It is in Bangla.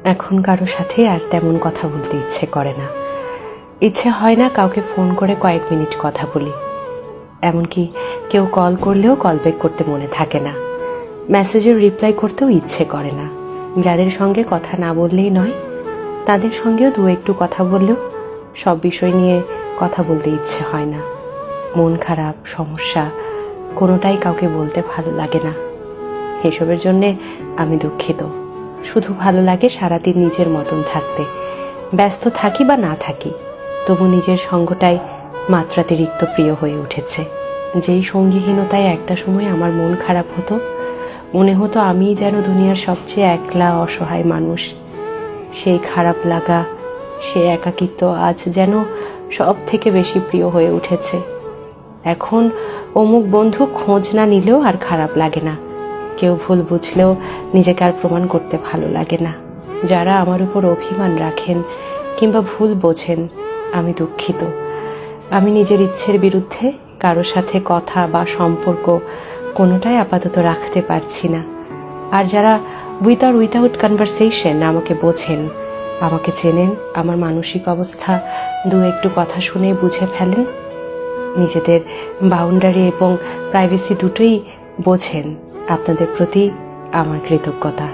এখন কারো সাথে আর তেমন কথা বলতে ইচ্ছে করে না। ইচ্ছে হয় না কাউকে ফোন করে কয়েক মিনিট কথা বলি। এমনকি কেউ কল করলেও কল ব্যাক করতে মনে থাকে না। মেসেজের রিপ্লাই করতেও ইচ্ছে করে না। যাদের সঙ্গে কথা না বললেই নয়, তাদের সঙ্গেও দু একটু কথা বললেও সব বিষয় নিয়ে কথা বলতে ইচ্ছে হয় না। মন খারাপ, সমস্যা কোনোটাই কাউকে বলতে ভালো লাগে না। এসবের জন্যে আমি দুঃখিত। শুধু ভালো লাগে সারাদিন নিজের মতন থাকতে। ব্যস্ত থাকি বা না থাকি, তবু নিজের সঙ্গটাই মাত্রাতিরিক্ত প্রিয় হয়ে উঠেছে। যেই সঙ্গীহীনতায় একটা সময় আমার মন খারাপ হতো, মনে হতো আমিই যেন দুনিয়ার সবচেয়ে একলা অসহায় মানুষ। সেই খারাপ লাগা, সে একাকিত্ব আজ যেন সব থেকে বেশি প্রিয় হয়ে উঠেছে। এখন অমুক বন্ধু খোঁজ না নিলেও আর খারাপ লাগে না। কেউ ভুল বুঝলেও নিজেকে আর প্রমাণ করতে ভালো লাগে না। যারা আমার উপর অভিমান রাখেন কিংবা ভুল বোঝেন, আমি দুঃখিত। আমি নিজের ইচ্ছের বিরুদ্ধে কারো সাথে কথা বা সম্পর্ক কোনোটাই আপাতত রাখতে পারছি না। আর যারা উইথাউট কনভারসেশন আমাকে বোঝেন, আমাকে চেনেন, আমার মানসিক অবস্থা দু একটু কথা শুনে বুঝে ফেলেন, নিজেদের বাউন্ডারি এবং প্রাইভেসি দুটোই বোঝেন, আপনাদের প্রতি আমার কৃতজ্ঞতা।